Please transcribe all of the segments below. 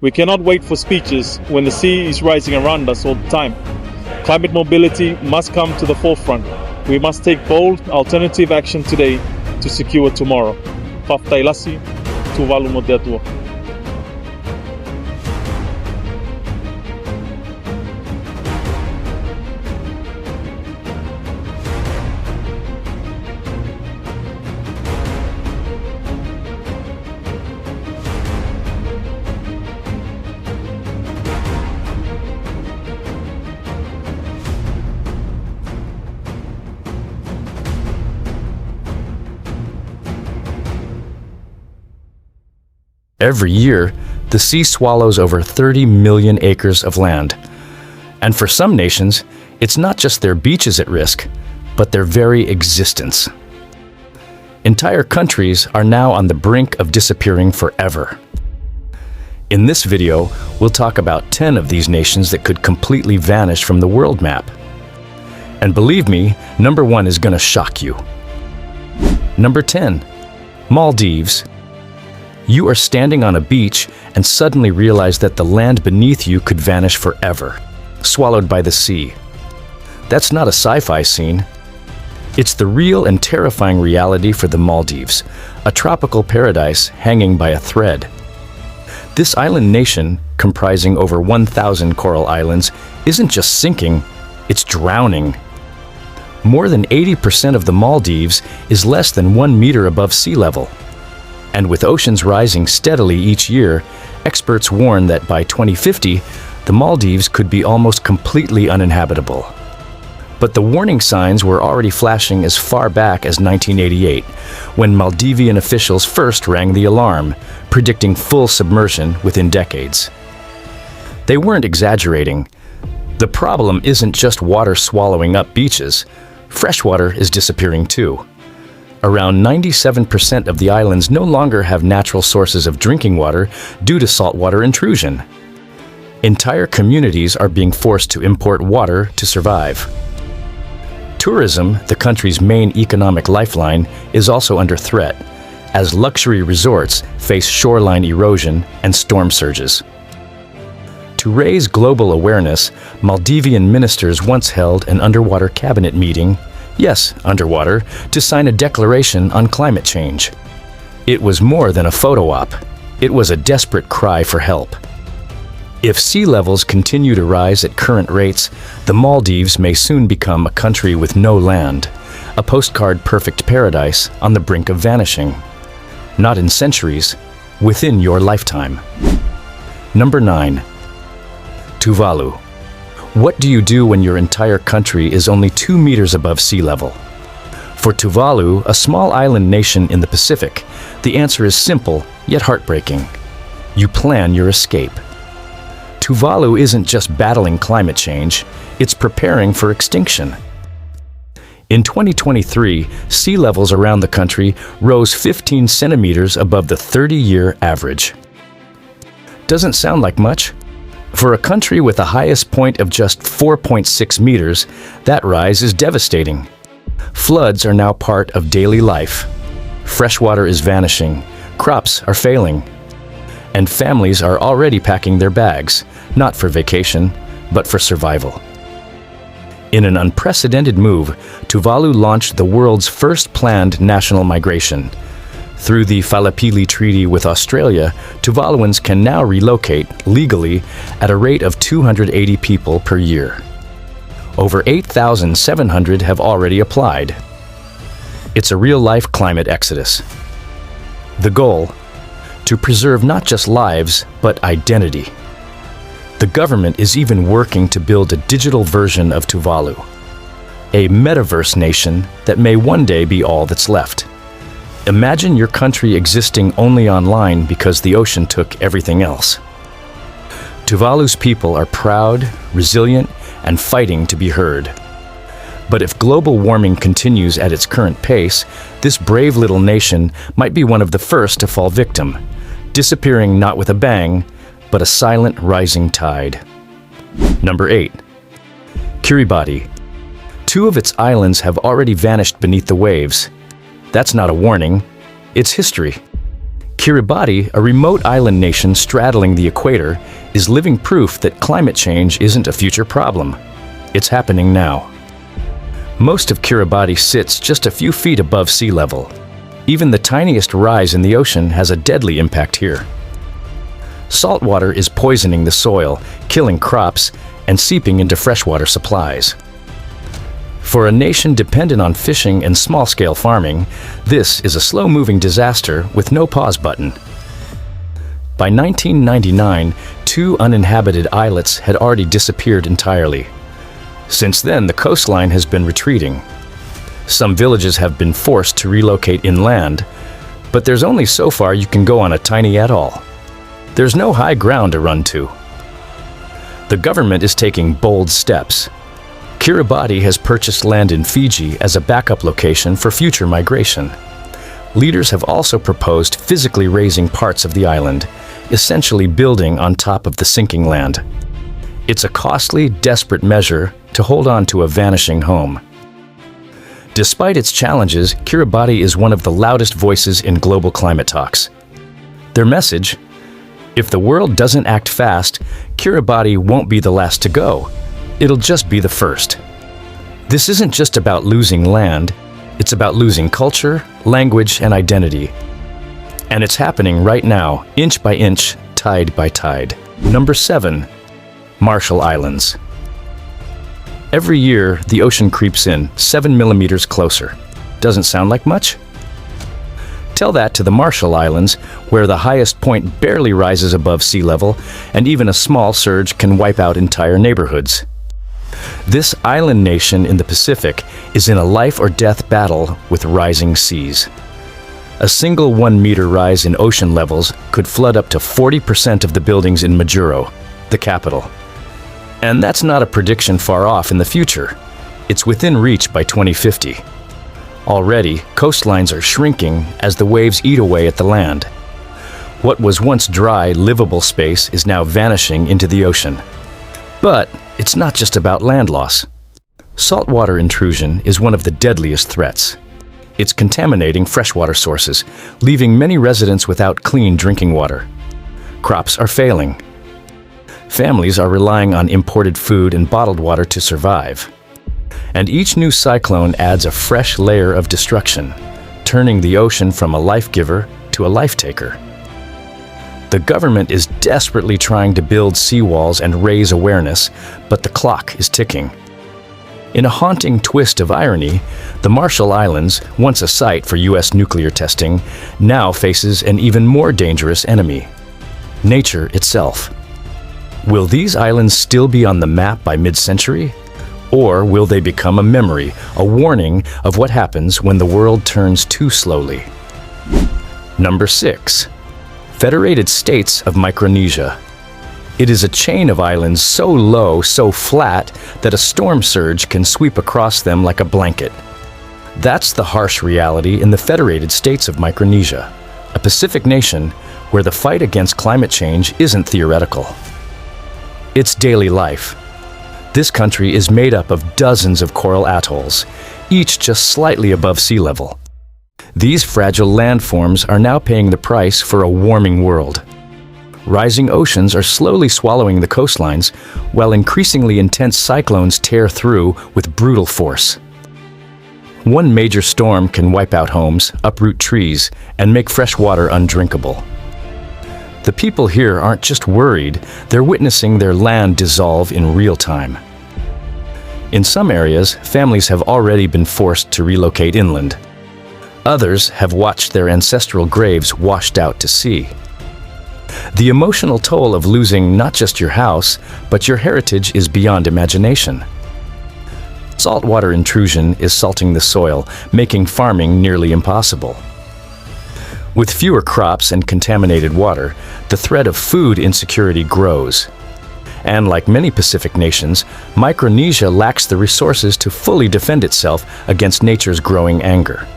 We cannot wait for speeches when the sea is rising around us all the time. Climate mobility must come to the forefront. We must take bold, alternative action today to secure tomorrow. Faftailasi, Tuvalu Modeatua. Every year, the sea swallows over 30 million acres of land. And for some nations, it's not just their beaches at risk, but their very existence. Entire countries are now on the brink of disappearing forever. In this video, we'll talk about 10 of these nations that could completely vanish from the world map. And believe me, number 1 is going to shock you. Number 10, Maldives. You are standing on a beach and suddenly realize that the land beneath you could vanish forever, swallowed by the sea. That's not a sci-fi scene. It's the real and terrifying reality for the Maldives, a tropical paradise hanging by a thread. This island nation, comprising over 1,000 coral islands, isn't just sinking, it's drowning. More than 80% of the Maldives is less than 1 meter above sea level. And with oceans rising steadily each year, experts warn that by 2050, the Maldives could be almost completely uninhabitable. But the warning signs were already flashing as far back as 1988, when Maldivian officials first rang the alarm, predicting full submersion within decades. They weren't exaggerating. The problem isn't just water swallowing up beaches. Freshwater is disappearing too. Around 97% of the islands no longer have natural sources of drinking water due to saltwater intrusion. Entire communities are being forced to import water to survive. Tourism, the country's main economic lifeline, is also under threat, as luxury resorts face shoreline erosion and storm surges. To raise global awareness, Maldivian ministers once held an underwater cabinet meeting, yes, underwater, to sign a declaration on climate change. It was more than a photo op. It was a desperate cry for help. If sea levels continue to rise at current rates, the Maldives may soon become a country with no land, a postcard-perfect paradise on the brink of vanishing. Not in centuries, within your lifetime. Number 9. Tuvalu. What do you do when your entire country is only 2 meters above sea level? For Tuvalu, a small island nation in the Pacific, the answer is simple yet heartbreaking. You plan your escape. Tuvalu isn't just battling climate change, it's preparing for extinction. In 2023, sea levels around the country rose 15 centimeters above the 30-year average. Doesn't sound like much? For a country with a highest point of just 4.6 meters, that rise is devastating. Floods are now part of daily life. Freshwater is vanishing, crops are failing, and families are already packing their bags, not for vacation, but for survival. In an unprecedented move, Tuvalu launched the world's first planned national migration. Through the Falapili Treaty with Australia, Tuvaluans can now relocate legally at a rate of 280 people per year. Over 8,700 have already applied. It's a real-life climate exodus. The goal? To preserve not just lives, but identity. The government is even working to build a digital version of Tuvalu, a metaverse nation that may one day be all that's left. Imagine your country existing only online because the ocean took everything else. Tuvalu's people are proud, resilient, and fighting to be heard. But if global warming continues at its current pace, this brave little nation might be one of the first to fall victim, disappearing not with a bang, but a silent rising tide. Number 8. Kiribati. 2 of its islands have already vanished beneath the waves. That's not a warning, it's history. Kiribati, a remote island nation straddling the equator, is living proof that climate change isn't a future problem. It's happening now. Most of Kiribati sits just a few feet above sea level. Even the tiniest rise in the ocean has a deadly impact here. Saltwater is poisoning the soil, killing crops, and seeping into freshwater supplies. For a nation dependent on fishing and small-scale farming, this is a slow-moving disaster with no pause button. By 1999, 2 uninhabited islets had already disappeared entirely. Since then, the coastline has been retreating. Some villages have been forced to relocate inland, but there's only so far you can go on a tiny atoll. There's no high ground to run to. The government is taking bold steps. Kiribati has purchased land in Fiji as a backup location for future migration. Leaders have also proposed physically raising parts of the island, essentially building on top of the sinking land. It's a costly, desperate measure to hold on to a vanishing home. Despite its challenges, Kiribati is one of the loudest voices in global climate talks. Their message: if the world doesn't act fast, Kiribati won't be the last to go. It'll just be the first. This isn't just about losing land, it's about losing culture, language, and identity. And it's happening right now, inch by inch, tide by tide. Number 7. Marshall Islands. Every year, the ocean creeps in 7 millimeters closer. Doesn't sound like much? Tell that to the Marshall Islands, where the highest point barely rises above sea level, and even a small surge can wipe out entire neighborhoods. This island nation in the Pacific is in a life-or-death battle with rising seas. A single 1-meter rise in ocean levels could flood up to 40% of the buildings in Majuro, the capital. And that's not a prediction far off in the future. It's within reach by 2050. Already, coastlines are shrinking as the waves eat away at the land. What was once dry, livable space is now vanishing into the ocean. But it's not just about land loss. Saltwater intrusion is one of the deadliest threats. It's contaminating freshwater sources, leaving many residents without clean drinking water. Crops are failing. Families are relying on imported food and bottled water to survive. And each new cyclone adds a fresh layer of destruction, turning the ocean from a life giver to a life taker. The government is desperately trying to build seawalls and raise awareness, but the clock is ticking. In a haunting twist of irony, the Marshall Islands, once a site for U.S. nuclear testing, now faces an even more dangerous enemy: nature itself. Will these islands still be on the map by mid-century? Or will they become a memory, a warning of what happens when the world turns too slowly? Number 6. Federated States of Micronesia. It is a chain of islands so low, so flat, that a storm surge can sweep across them like a blanket. That's the harsh reality in the Federated States of Micronesia, a Pacific nation where the fight against climate change isn't theoretical. It's daily life. This country is made up of dozens of coral atolls, each just slightly above sea level. These fragile landforms are now paying the price for a warming world. Rising oceans are slowly swallowing the coastlines, while increasingly intense cyclones tear through with brutal force. One major storm can wipe out homes, uproot trees, and make fresh water undrinkable. The people here aren't just worried, they're witnessing their land dissolve in real time. In some areas, families have already been forced to relocate inland. Others have watched their ancestral graves washed out to sea. The emotional toll of losing not just your house, but your heritage is beyond imagination. Saltwater intrusion is salting the soil, making farming nearly impossible. With fewer crops and contaminated water, the threat of food insecurity grows. And like many Pacific nations, Micronesia lacks the resources to fully defend itself against nature's growing anger.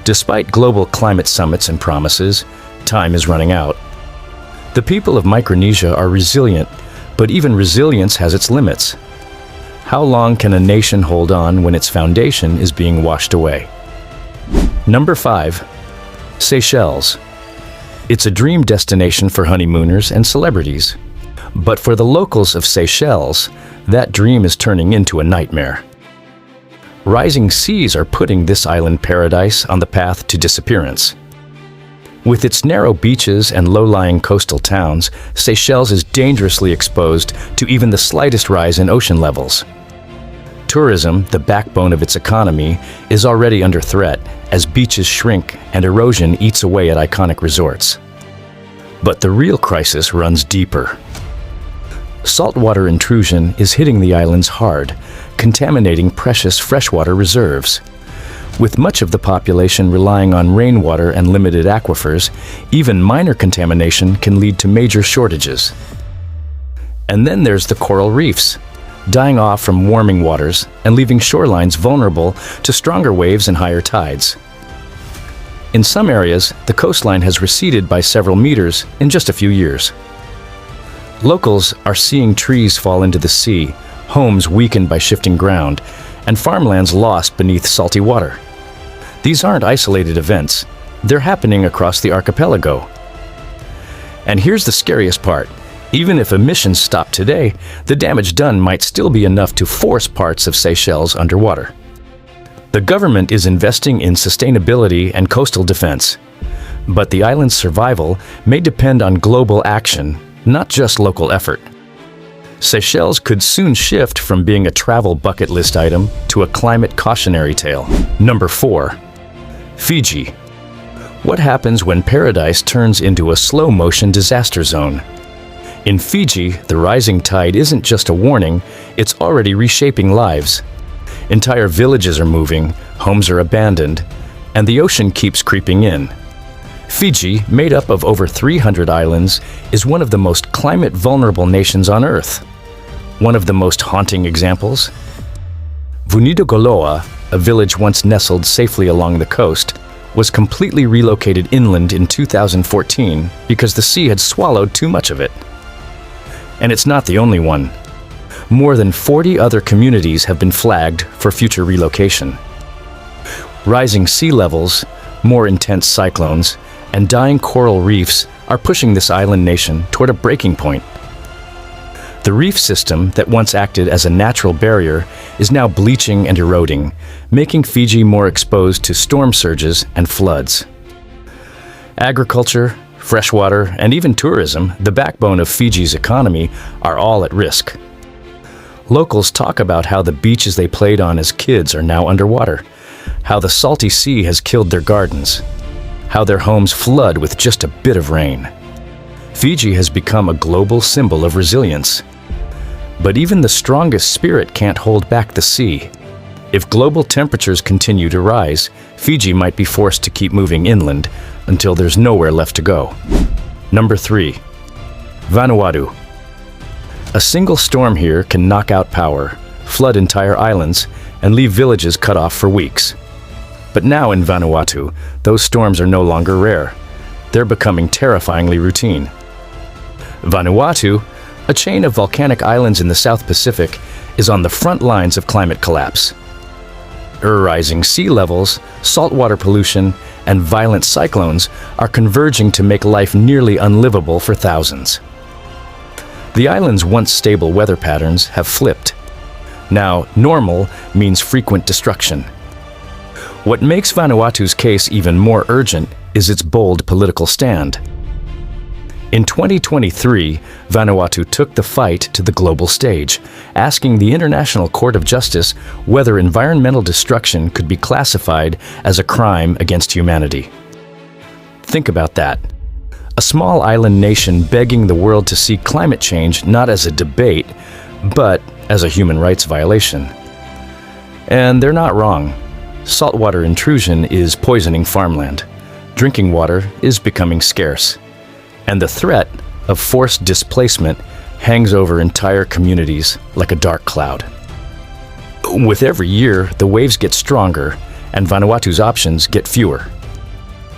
Despite global climate summits and promises, time is running out. The people of Micronesia are resilient, but even resilience has its limits. How long can a nation hold on when its foundation is being washed away? Number 5. Seychelles. It's a dream destination for honeymooners and celebrities. But for the locals of Seychelles, that dream is turning into a nightmare. Rising seas are putting this island paradise on the path to disappearance. With its narrow beaches and low-lying coastal towns, Seychelles is dangerously exposed to even the slightest rise in ocean levels. Tourism, the backbone of its economy, is already under threat as beaches shrink and erosion eats away at iconic resorts. But the real crisis runs deeper. Saltwater intrusion is hitting the islands hard, contaminating precious freshwater reserves. With much of the population relying on rainwater and limited aquifers, even minor contamination can lead to major shortages. And then there's the coral reefs, dying off from warming waters and leaving shorelines vulnerable to stronger waves and higher tides. In some areas, the coastline has receded by several meters in just a few years. Locals are seeing trees fall into the sea, homes weakened by shifting ground, and farmlands lost beneath salty water. These aren't isolated events. They're happening across the archipelago. And here's the scariest part. Even if emissions stop today, the damage done might still be enough to force parts of Seychelles underwater. The government is investing in sustainability and coastal defense. But the island's survival may depend on global action, not just local effort. Seychelles could soon shift from being a travel bucket list item to a climate cautionary tale. Number 4. Fiji. What happens when paradise turns into a slow-motion disaster zone? In Fiji, the rising tide isn't just a warning, it's already reshaping lives. Entire villages are moving, homes are abandoned, and the ocean keeps creeping in. Fiji, made up of over 300 islands, is one of the most climate-vulnerable nations on Earth. One of the most haunting examples? Vanuatu, a village once nestled safely along the coast, was completely relocated inland in 2014 because the sea had swallowed too much of it. And it's not the only one. More than 40 other communities have been flagged for future relocation. Rising sea levels, more intense cyclones, and dying coral reefs are pushing this island nation toward a breaking point. The reef system that once acted as a natural barrier is now bleaching and eroding, making Fiji more exposed to storm surges and floods. Agriculture, freshwater, and even tourism, the backbone of Fiji's economy, are all at risk. Locals talk about how the beaches they played on as kids are now underwater, how the salty sea has killed their gardens, how their homes flood with just a bit of rain. Fiji has become a global symbol of resilience. But even the strongest spirit can't hold back the sea. If global temperatures continue to rise, Fiji might be forced to keep moving inland until there's nowhere left to go. Number 3. Vanuatu. A single storm here can knock out power, flood entire islands, and leave villages cut off for weeks. But now in Vanuatu, those storms are no longer rare. They're becoming terrifyingly routine. Vanuatu, a chain of volcanic islands in the South Pacific, is on the front lines of climate collapse. Rising sea levels, saltwater pollution, and violent cyclones are converging to make life nearly unlivable for thousands. The island's once stable weather patterns have flipped. Now, normal means frequent destruction. What makes Vanuatu's case even more urgent is its bold political stand. In 2023, Vanuatu took the fight to the global stage, asking the International Court of Justice whether environmental destruction could be classified as a crime against humanity. Think about that. A small island nation begging the world to see climate change not as a debate, but as a human rights violation. And they're not wrong. Saltwater intrusion is poisoning farmland. Drinking water is becoming scarce. And the threat of forced displacement hangs over entire communities like a dark cloud. With every year, the waves get stronger and Vanuatu's options get fewer.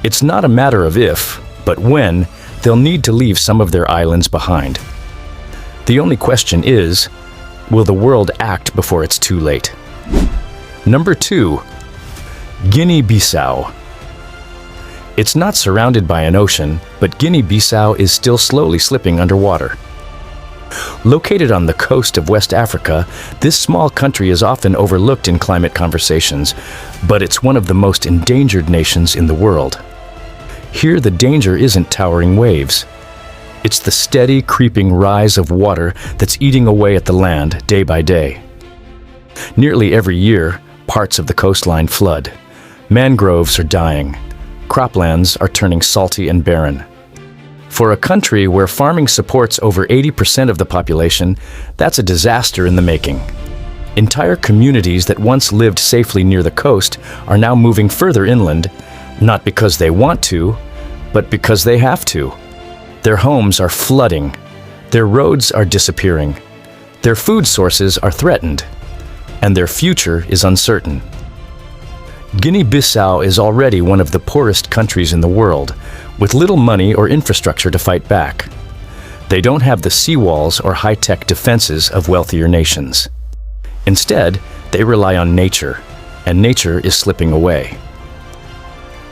It's not a matter of if, but when, they'll need to leave some of their islands behind. The only question is, will the world act before it's too late? Number 2. Guinea-Bissau. It's not surrounded by an ocean, but Guinea-Bissau is still slowly slipping underwater. Located on the coast of West Africa, this small country is often overlooked in climate conversations, but it's one of the most endangered nations in the world. Here, the danger isn't towering waves. It's the steady, creeping rise of water that's eating away at the land day by day. Nearly every year, parts of the coastline flood. Mangroves are dying. Croplands are turning salty and barren. For a country where farming supports over 80% of the population, that's a disaster in the making. Entire communities that once lived safely near the coast are now moving further inland, not because they want to, but because they have to. Their homes are flooding. Their roads are disappearing. Their food sources are threatened. And their future is uncertain. Guinea-Bissau is already one of the poorest countries in the world, with little money or infrastructure to fight back. They don't have the seawalls or high-tech defenses of wealthier nations. Instead, they rely on nature, and nature is slipping away.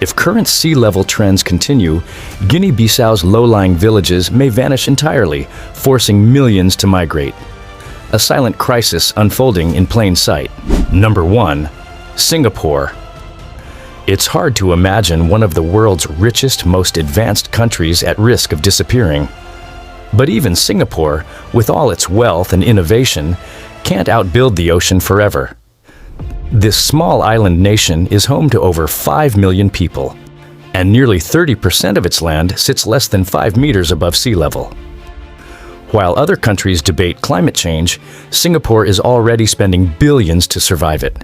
If current sea level trends continue, Guinea-Bissau's low-lying villages may vanish entirely, forcing millions to migrate. A silent crisis unfolding in plain sight. Number 1. Singapore. It's hard to imagine one of the world's richest, most advanced countries at risk of disappearing. But even Singapore, with all its wealth and innovation, can't outbuild the ocean forever. This small island nation is home to over 5 million people, and nearly 30% of its land sits less than 5 meters above sea level. While other countries debate climate change, Singapore is already spending billions to survive it.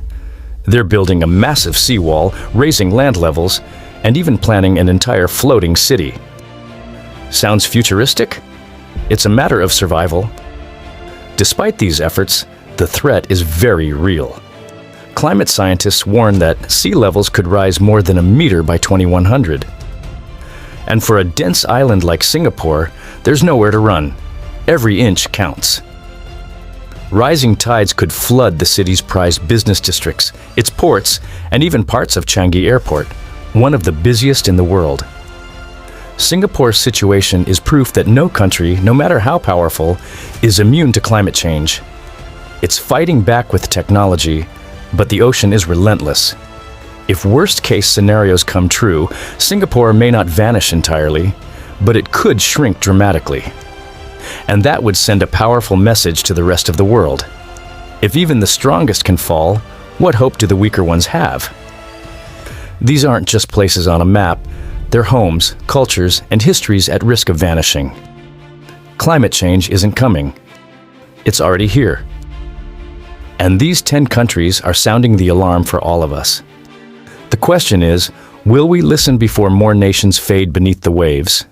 They're building a massive seawall, raising land levels, and even planning an entire floating city. Sounds futuristic? It's a matter of survival. Despite these efforts, the threat is very real. Climate scientists warn that sea levels could rise more than a meter by 2100. And for a dense island like Singapore, there's nowhere to run. Every inch counts. Rising tides could flood the city's prized business districts, its ports, and even parts of Changi Airport, one of the busiest in the world. Singapore's situation is proof that no country, no matter how powerful, is immune to climate change. It's fighting back with technology, but the ocean is relentless. If worst-case scenarios come true, Singapore may not vanish entirely, but it could shrink dramatically. And that would send a powerful message to the rest of the world. If even the strongest can fall, what hope do the weaker ones have? These aren't just places on a map, they're homes, cultures, and histories at risk of vanishing. Climate change isn't coming. It's already here. And these 10 countries are sounding the alarm for all of us. The question is, will we listen before more nations fade beneath the waves?